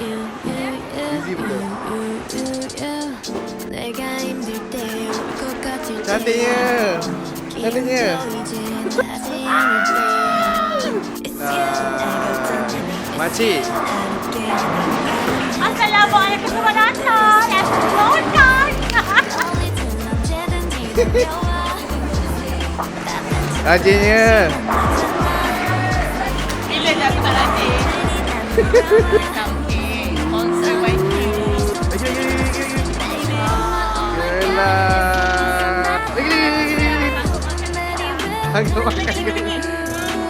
Easy betul. Cantiknya. Cantiknya. Makcik. Assalamualaikum warahmatullahi wabarakatuh. Rajinnya. Bila dah aku tak rajin? Cantik. Sponsor by Q. Gelah. Agak makan.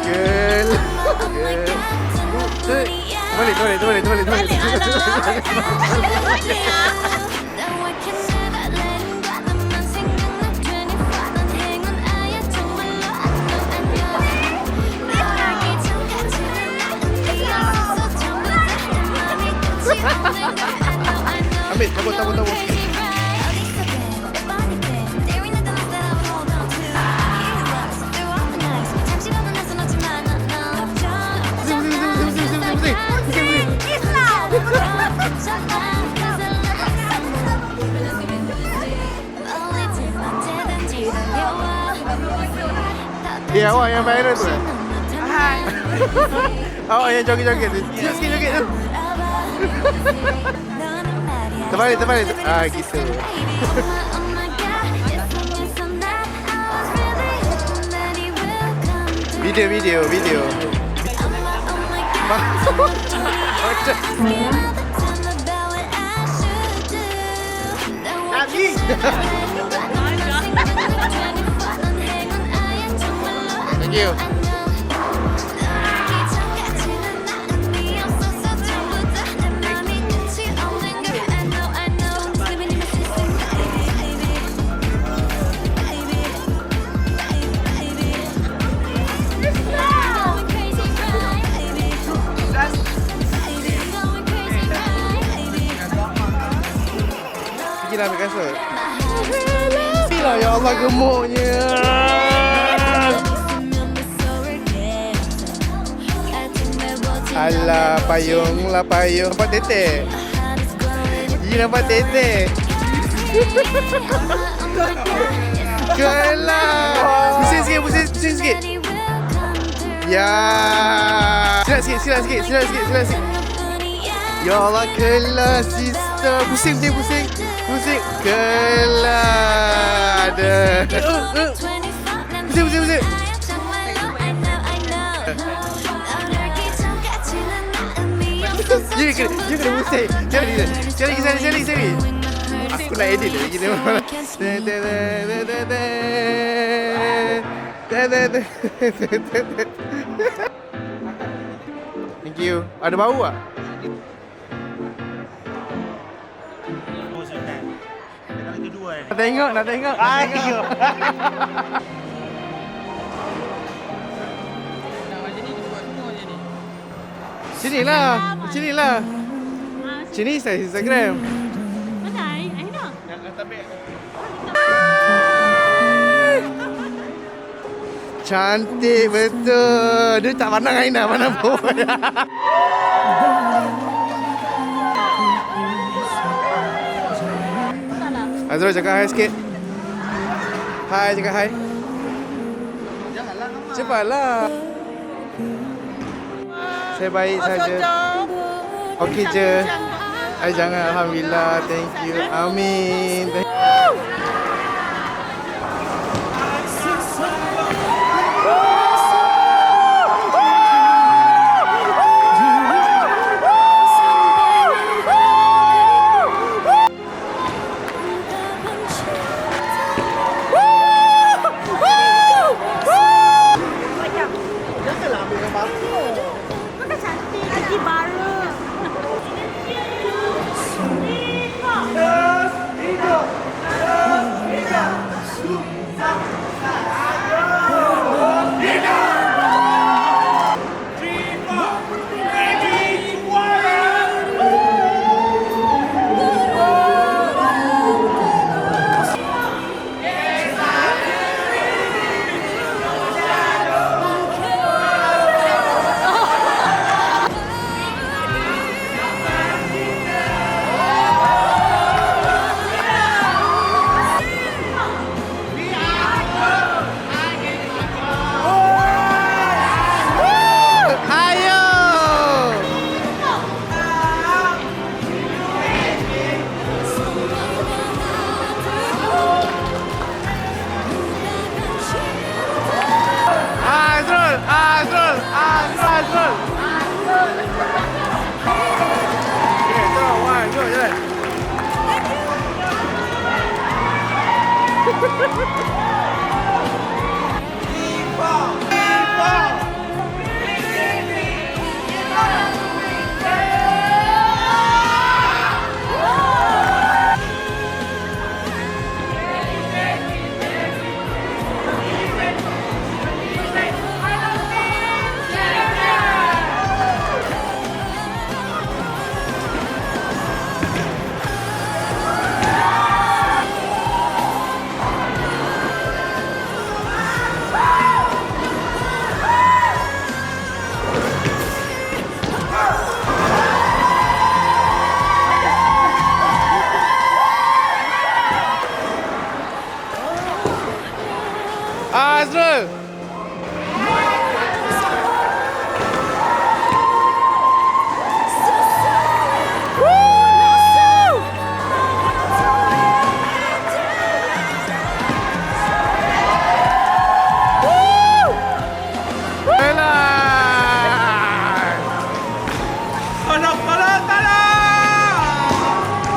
Gelah. Balik. Ambil, tabur. Ya, awak yang viral tu. Hai. Awak yang joget-joget tu. Sikit joget tu. Terbalik. Gitu. Video. Nabi. Thank you. Pergilah ambil kasut. Pergilah, ya Allah, gemuknya. Alah, payung. Nampak tetek. Gigi nampak tetek. Kelah. Pusing sikit. Ya. Silat sikit. Ya Allah, kelah, sister. Pusing. Kelah. Ada. Pusing. Dia kena pusing. Cari. Aku nak edit lagi ni. Thank you. Ada bau tak? Nak tengok. Sini lah. Sini saya Instagram. Mana Aina? Cantik betul. Dia tak pandang Aina mana pun. Azrul cakap hai sikit. Cakap hai. Janganlah. Cepatlah. Saya baik saja. Okey je. Jangan. Alhamdulillah. Thank you. Amin.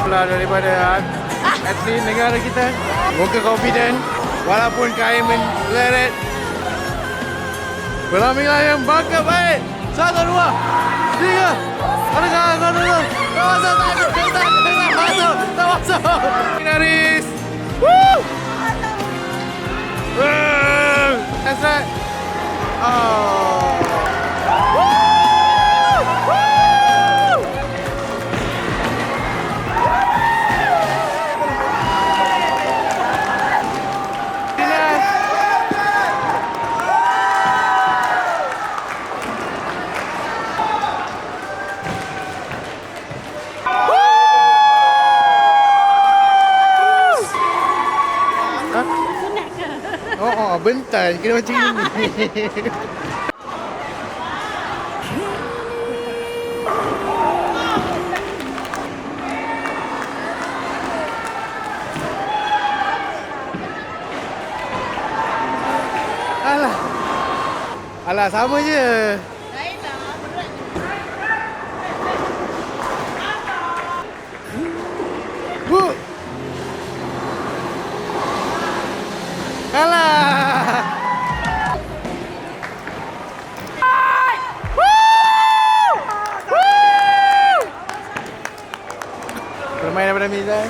Pula daripada atlet negara kita. Muka confident walaupun kain meleret. Berlamilah yang bangga baik. 1, 2, 3. Ada. Tak masuk. Finalis. Woo! That's right. Oh. Bentar, kena macam ini. Alah, sama je. Bermain daripada Mizan.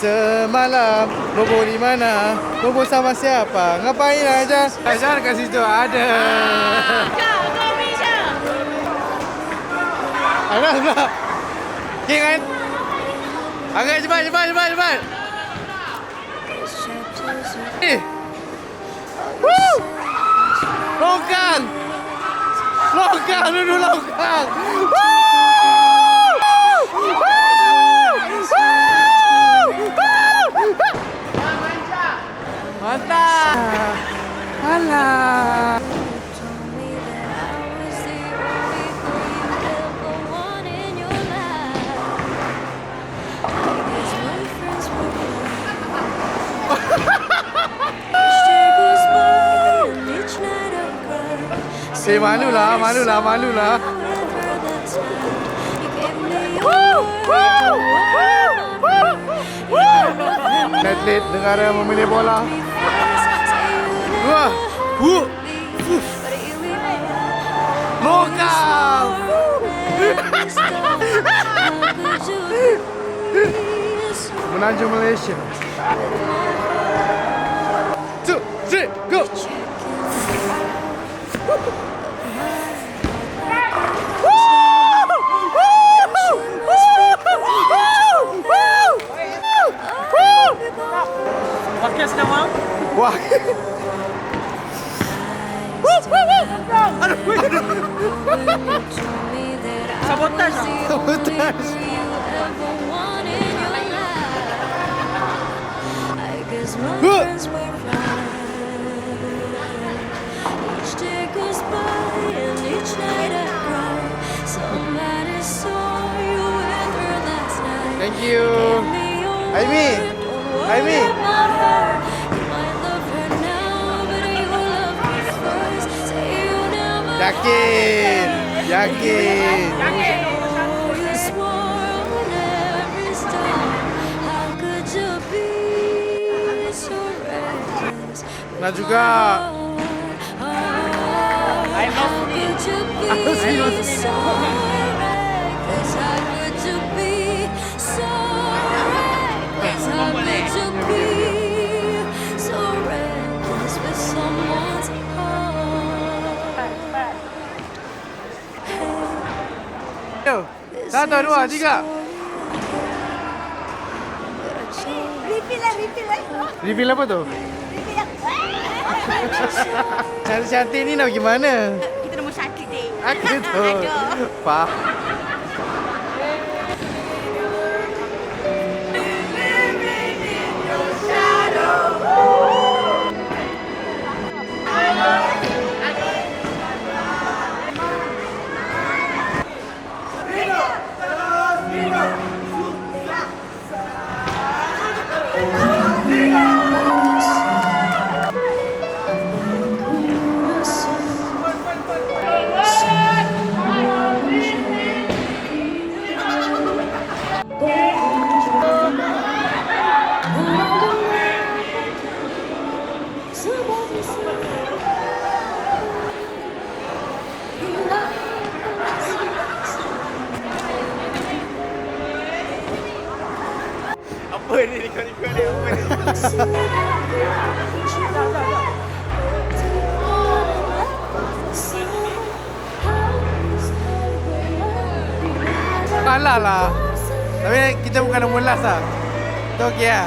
Semalam bobo di mana? Bobo sama siapa? Ngapain aja? Ajar kat situ ada. Kau bisa. Ada. King kan? Agak cepat. Woo! Longkang dulu. Mantap. Alah. Malulah. Atlet negara memilih bola. Wah. Lokal. Menanjung Malaysia. 2, 3, go. Podcast nama? Wah. Sabotage. Thank you. Aimi. Yakin. Nah juga. I love you. Yo, 1, 2, 3. Reveal apa tu? Cantik ni nak gimana? Kita nombor 1 deh. Aku tu. Faham. Kalah lah. Tapi kita bukan nombor last lah. Itu okey lah.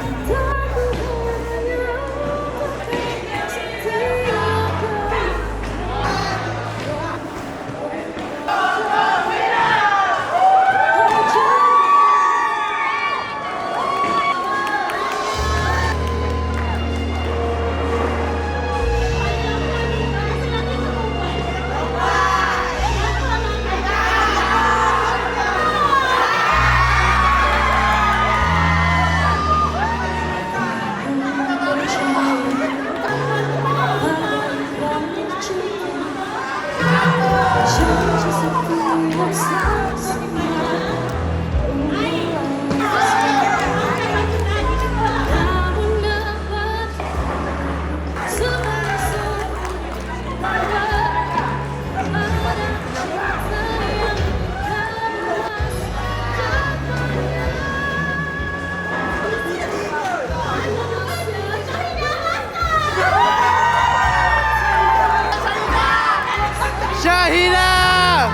Syahidah!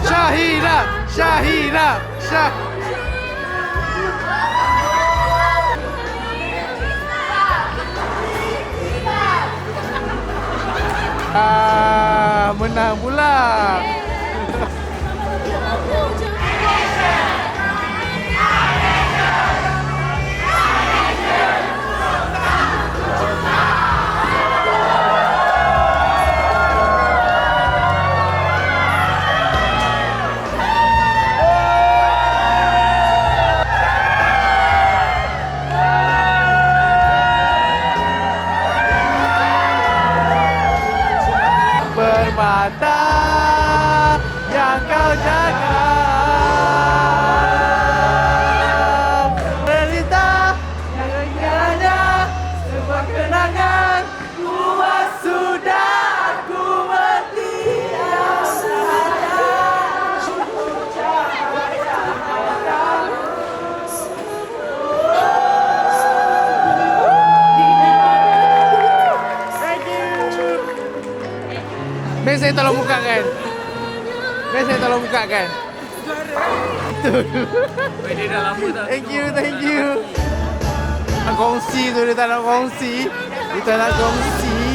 Syahidah! Syahidah! Menang pula. Permata yang kau jaga, cerita yang hanya sebuah kenangan. Puas sudah aku bertiada. Best saya tolong buka kan? Best saya tolong buka kan? Dia dah lama tak. Thank you. Nak kongsi tu, dia tak nak kongsi. Dia tak nak kongsi.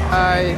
Hai.